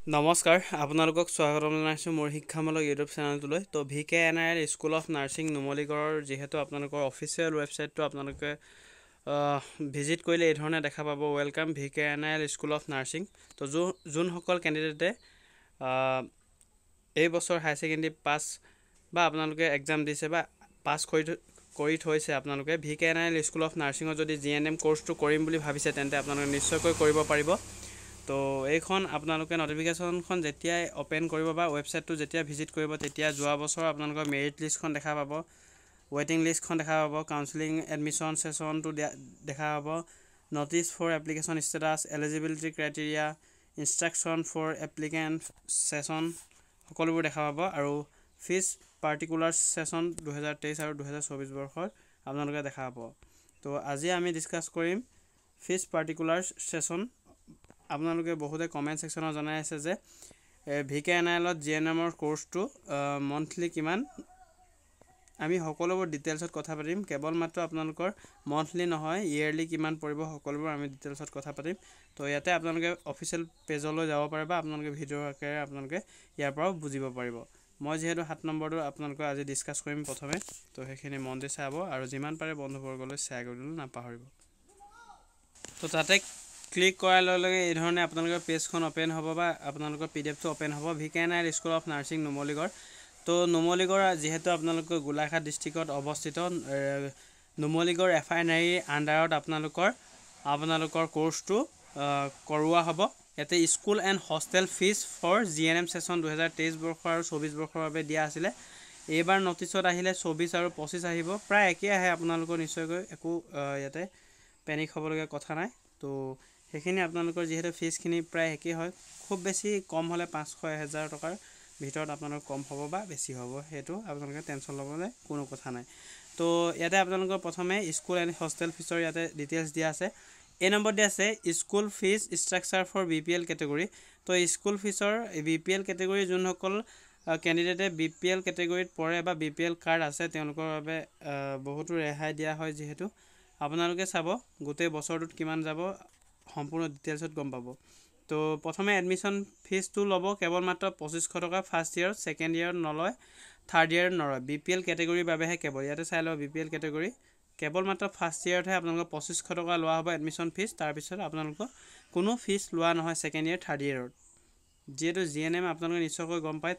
নমস্কাৰ আপোনালোকক স্বাগতম জনাইছোঁ মোৰ শিক্ষামূলক ইউটিউব চেনেলটোলৈ। তো VKNIL স্কুল অফ নাৰ্ছিং নুমলীগড়ৰ যিহেতু আপোনালোকৰ অফিচিয়েল ৱেবছাইটটো আপোনালোকে ভিজিট কৰিলে এই ধৰণে দেখা পাব, welcome VKNIL school of nursing. তো যোনসকল কেণ্ডিডেটে এই বছৰ হায়াৰ ছেকেণ্ডেৰী পাছ বা আপোনালোকে এক্সাম দিছে বা পাছ কৰি থৈছে, আপোনালোকে VKNIL স্কুল অফ নাৰ্ছিঙত যদি GNM কোৰ্চটো কৰিম বুলি ভাবিছে তেন্তে আপোনালোকে নিশ্চয়কৈ কৰিব পাৰিব। তো এইখন আপোনালোকে নটিফিকেশ্যনখন যেতিয়াই অ'পেন কৰিব বা ৱেবছাইটটো যেতিয়া ভিজিট কৰিব তেতিয়া যোৱা বছৰ আপোনালোকৰ মেৰিট লিষ্টখন দেখা পাব, ৱেইটিং লিষ্টখন দেখা পাব, কাউন্সেলিং এডমিশ্যন ছেশ্যনটো দেখা পাব, notice for application status, eligibility criteria, instruction for applicant session সকলোবোৰ দেখা পাব আৰু ফিজ পাৰ্টিকুলাৰ ছেশ্যন 2023 আৰু 2024 বৰ্ষৰ আপোনালোকে দেখা পাব। তো আজি আমি ডিছকাছ কৰিম ফিজ পাৰ্টিকুলাৰ ছেশ্যন। আপোনালোকে বহুতে কমেণ্ট ছেকশ্যনত জনাই আছে যে VKNILত GNMৰ কোৰ্চটো মন্থলি কিমান। আমি সকলোবোৰ ডিটেইলছত কথা পাতিম, কেৱল মাত্ৰ আপোনালোকৰ মন্থলি নহয় ইয়েৰলি কিমান পৰিব সকলোবোৰ আমি ডিটেইলছত কথা পাতিম। তো ইয়াতে আপোনালোকে অফিচিয়েল পেজলৈ যাব পাৰে বা আপোনালোকে ভিডিঅ'ৰ আকাৰে আপোনালোকে ইয়াৰ পৰাও বুজিব পাৰিব। মই যিহেতু 7 নম্বৰটো আপোনালোকক আজি ডিছকাছ কৰিম প্ৰথমে, তো সেইখিনি মন দি চাব আৰু যিমান পাৰে বন্ধুবৰ্গলৈ শ্বেয়াৰ কৰিবলৈ নাপাহৰিব। তো তাতে ক্লিক কৰাৰ লগে লগে এই ধৰণে আপোনালোকৰ পেজখন অ'পেন হ'ব বা আপোনালোকৰ PDFটো অ'পেন হ'ব, VKNIL school of nursing Numaligarh. তো নুমলীগড় যিহেতু আপোনালোকৰ গোলাঘাট ডিষ্ট্ৰিক্টত অৱস্থিত, নুমলীগড় FINAৰী আণ্ডাৰত আপোনালোকৰ কোৰ্চটো কৰোৱা হ'ব। ইয়াতে school and hostel fees for GNM session 2023 বৰ্ষ আৰু 24 বৰ্ষৰ বাবে দিয়া আছিলে। এইবাৰ নটিছত আহিলে 24 আৰু 25 আহিব, প্ৰায় একেই আহে আপোনালোকৰ নিশ্চয়কৈ, একো ইয়াতে পেনিক হ'বলগীয়া কথা নাই। তো সেইখিনি আপোনালোকৰ যিহেতু ফিজখিনি প্ৰায় একেই হয়, খুব বেছি কম হ'লে 500-1000 টকাৰ ভিতৰত আপোনালোকৰ কম হ'ব বা বেছি হ'ব, সেইটো আপোনালোকে টেনশ্যন ল'বলৈ কোনো কথা নাই। তো ইয়াতে আপোনালোকৰ প্ৰথমে স্কুল এণ্ড হোষ্টেল ফিজৰ ইয়াতে ডিটেইলছ দিয়া আছে। এই নম্বৰ দিয়া আছে school fees structure for BPL category. তো স্কুল ফিজৰ BPL কেটেগৰী যোনসকল কেণ্ডিডেটে BPL কেটেগৰীত পৰে বা BPL কাৰ্ড আছে তেওঁলোকৰ বাবে বহুতো ৰেহাই দিয়া হয়। যিহেতু আপোনালোকে চাব গোটেই বছৰটোত কিমান যাব সম্পূৰ্ণ ডিটেইলছত গম পাব। তো প্ৰথমে এডমিশ্যন ফিজটো ল'ব কেৱল মাত্ৰ 2500 টকা, ফাৰ্ষ্ট ইয়েৰত, ছেকেণ্ড ইয়েৰত নলয়, থাৰ্ড ইয়েৰত নলয়, BPL কেটেগৰীৰ বাবেহে কেৱল। ইয়াতে চাই লওক BPL কেটেগৰী কেৱল মাত্ৰ ফাৰ্ষ্ট ইয়েৰতহে আপোনালোকৰ 2500 টকা লোৱা হ'ব এডমিশ্যন ফিজ, তাৰপিছত আপোনালোকৰ কোনো ফিজ লোৱা নহয় ছেকেণ্ড ইয়েৰ থাৰ্ড ইয়েৰত। যিহেতু GNM আপোনালোকে নিশ্চয়কৈ গম পায়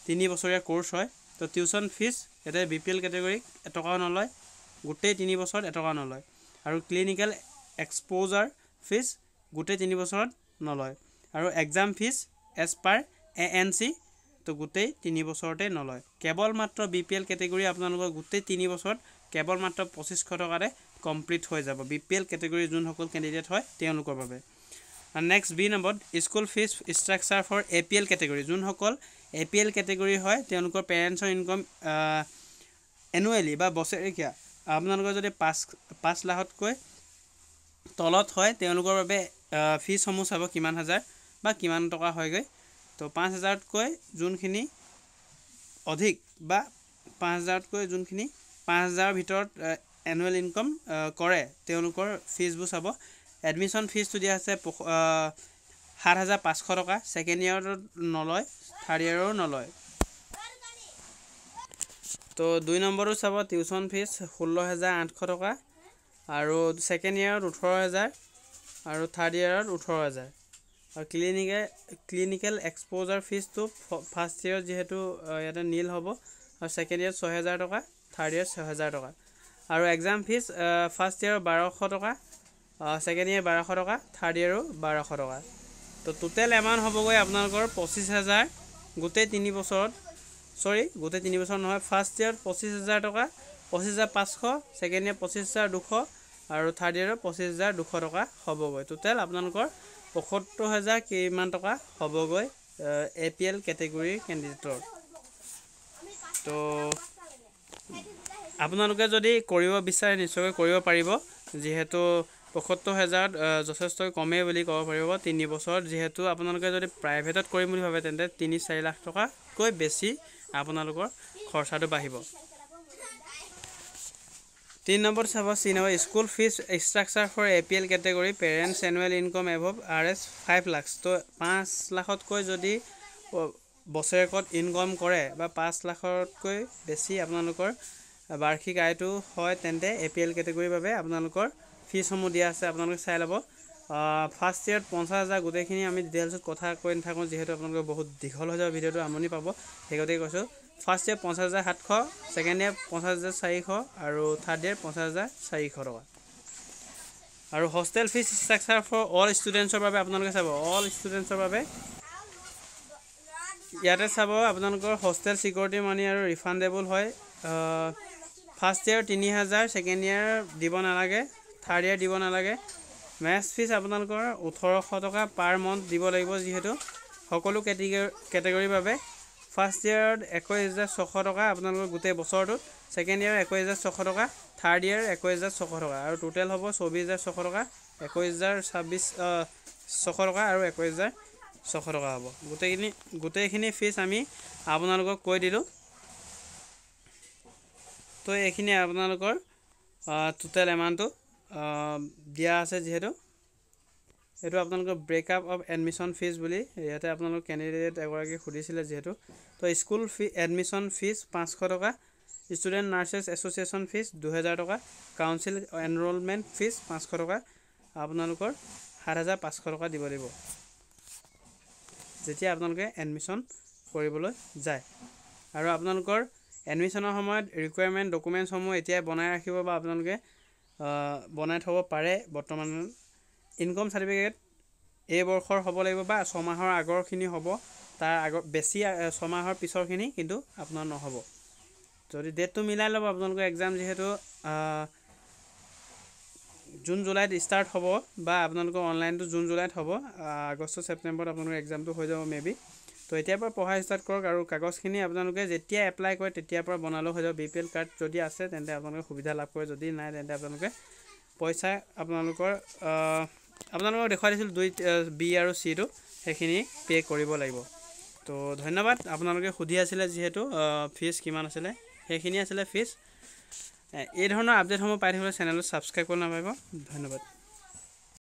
3 বছৰীয়া কোৰ্চ হয়। তো টিউশ্যন ফিজ ইয়াতে BPL কেটেগৰীক এটকাও নলয়, গোটেই 3 বছৰত এটকাও নলয়। আৰু ক্লিনিকেল এক্সপ'জাৰ ফিজ গোটেই 3 বছৰত নলয়। আৰু exam fees as per ANC তো গোটেই 3 বছৰতে নলয়। কেৱল মাত্ৰ BPL কেটেগৰী আপোনালোকৰ গোটেই 3 বছৰত কেৱল মাত্ৰ 2500 টকাতে কমপ্লিট হৈ যাব, BPL কেটেগৰী যোনসকল কেণ্ডিডেট হয় তেওঁলোকৰ বাবে। নেক্সট B নম্বৰত school fees structure for APL category. যোনসকল APL কেটেগৰী হয় তেওঁলোকৰ পেৰেণ্টছৰ ইনকম এনুৱেলি বা বছৰেকীয়া আপোনালোকৰ যদি 5 লাখতকৈ তলত হয় তেওঁলোকৰ বাবে ফিজসমূহ চাব কিমান হাজাৰ বা কিমান টকা হয়গৈ। তো 5000তকৈ যোনখিনি অধিক বা 5000তকৈ যোনখিনি 5000ৰ ভিতৰত এনুৱেল ইনকম কৰে তেওঁলোকৰ ফিজবোৰ চাব। এডমিশ্যন ফিজটো দিয়া আছে 7500 টকা, ছেকেণ্ড ইয়েৰত নলয়, থাৰ্ড ইয়েৰো নলয়। তো 2 নম্বৰটো চাব টিউশ্যন ফিজ 16800 টকা আৰু ছেকেণ্ড ইয়েৰত 18000 আৰু থাৰ্ড ইয়েৰত 18000। আৰু ক্লিনিকেল এক্সপ'জাৰ ফিজটো ফাৰ্ষ্ট ইয়েৰত যিহেতু ইয়াতে নীল হ'ব আৰু ছেকেণ্ড ইয়েৰত 6000 টকা, থাৰ্ড ইয়েৰত 6000 টকা। আৰু এক্সাম ফিজ ফাৰ্ষ্ট ইয়েৰত 1200 টকা, ছেকেণ্ড ইয়েৰ 1200 টকা, থাৰ্ড ইয়েৰো 1200 টকা। তো টোটেল এমাউণ্ট হ'বগৈ আপোনালোকৰ 25000 গোটেই 3 বছৰত, গোটেই 3 বছৰ নহয়, ফাৰ্ষ্ট ইয়েৰত 25000 টকা, 25500, ছেকেণ্ড ইয়েৰ 25200 আৰু থাৰ্ড ইয়েৰত 25200 টকা হ'বগৈ। টোটেল আপোনালোকৰ 75000 কিমান টকা হ'বগৈ APL কেটেগৰীৰ কেণ্ডিডেটৰ। তো আপোনালোকে যদি কৰিব বিচাৰে নিশ্চয়কৈ কৰিব পাৰিব, যিহেতু 75000 যথেষ্ট কমেই বুলি ক'ব পাৰিব 3 বছৰত। যিহেতু আপোনালোকে যদি প্ৰাইভেটত কৰিম বুলি ভাবে তেন্তে 3-4 লাখ টকাকৈ বেছি আপোনালোকৰ খৰচাটো বাঢ়িব। 3 নম্বৰ চাব সি নম্বৰ school fees structure for APL category parents annual income above RS 5 lakh to 5 লাখতকৈ যদি বছৰেকত ইনকম কৰে বা 5 লাখতকৈ বেছি আপোনালোকৰ বাৰ্ষিক আয়টো হয় তেন্তে APL কেটেগৰীৰ বাবে আপোনালোকৰ ফিজসমূহ দিয়া আছে আপোনালোকে চাই ল'ব ফাৰ্ষ্ট ইয়াৰত 50,000 গোটেইখিনি আমি ডিটেইলছত কথা কৈ নাথাকোঁ যিহেতু আপোনালোকে বহুত দীঘল হৈ যাব ভিডিঅ'টো আমনি পাব সেইগতেই কৈছোঁ ফাৰ্ষ্ট ইয়াৰ 50,700 ছেকেণ্ড ইয়াৰ 50,400 আৰু থাৰ্ড ইয়াৰ 50,400 টকা আৰু hostel fees structure for all ষ্টুডেণ্টছৰ বাবে আপোনালোকে চাব অল ষ্টুডেণ্টছৰ বাবে ইয়াতে চাব আপোনালোকৰ হোষ্টেল সিকিউৰিটি মানি আৰু ৰিফাণ্ডেবল হয় ফাৰ্ষ্ট ইয়াৰ 3,000 ছেকেণ্ড ইয়াৰ দিব নালাগে থাৰ্ড ইয়াৰ দিব নালাগে মেছ ফিজ আপোনালোকৰ 1,800 টকা পাৰ মান্থ দিব লাগিব যিহেতু সকলো কেটেগৰীৰ বাবে ফাৰ্ষ্ট ইয়াৰত 21,600 টকা আপোনালোকৰ গোটেই বছৰটোত ছেকেণ্ড ইয়াৰ 21,600 টকা থাৰ্ড ইয়াৰ 21,600 টকা আৰু টোটেল হ'ব 24,600 টকা 21,600 টকা আৰু 21,600 টকা হ'ব গোটেইখিনি ফিজ আমি আপোনালোকক কৈ দিলোঁ তো এইখিনি আপোনালোকৰ টোটেল এমাউণ্টটো দিয়া আছে যিহেতু এইটো আপোনালোকৰ ব্ৰেকআপ অফ এডমিশ্যন ফিজ বুলি ইয়াতে আপোনালোক কেণ্ডিডেট এগৰাকী সুধিছিলে যিহেতু তো স্কুল এডমিশ্যন ফিজ 500 টকা ষ্টুডেণ্ট নাৰ্ছেছ এছ'চিয়েশ্যন ফিজ 2,000 টকা কাউন্সিল এনৰলমেণ্ট ফিজ 500 টকা আপোনালোকৰ 7,500 টকা দিব লাগিব যেতিয়া আপোনালোকে এডমিশ্যন কৰিবলৈ যায় আৰু আপোনালোকৰ এডমিশ্যনৰ সময়ত ৰিকুৱাৰমেণ্ট ডকুমেণ্টছসমূহ এতিয়াই বনাই ৰাখিব বা আপোনালোকে বনাই থ'ব পাৰে বৰ্তমান ইনকম চাৰ্টিফিকেট এই বৰ্ষৰ হ'ব লাগিব বা 6 মাহৰ আগৰখিনি হ'ব তাৰ আগৰ বেছি 6 মাহৰ পিছৰখিনি কিন্তু আপোনাৰ নহ'ব যদি ডেটটো মিলাই ল'ব আপোনালোকৰ এক্সাম যিহেতু জুন জুলাইত ষ্টাৰ্ট হ'ব বা আপোনালোকৰ অনলাইনটো জুন জুলাইত হ'ব আগষ্ট ছেপ্টেম্বৰত আপোনালোকৰ এক্সামটো হৈ যাব মেবি তো এতিয়াৰ পৰা পঢ়া ষ্টাৰ্ট কৰক আৰু কাগজখিনি আপোনালোকে যেতিয়া এপ্লাই কৰে তেতিয়াৰ পৰা বনালেও হৈ যাব BPL কাৰ্ড যদি আছে তেন্তে আপোনালোকে সুবিধা লাভ কৰে যদি নাই তেন্তে আপোনালোকে পইচা আপোনালোকৰ দেখুৱাই দিছিলোঁ 2 B আৰু C টো সেইখিনি পে' কৰিব লাগিব তো ধন্যবাদ আপোনালোকে সুধি আছিলে যিহেতু ফিজ কিমান আছিলে সেইখিনি আছিলে ফিজ এই ধৰণৰ আপডেটসমূহ পাই থাকিবলৈ চেনেলটো ছাবস্ক্ৰাইব কৰি নাপাব ধন্যবাদ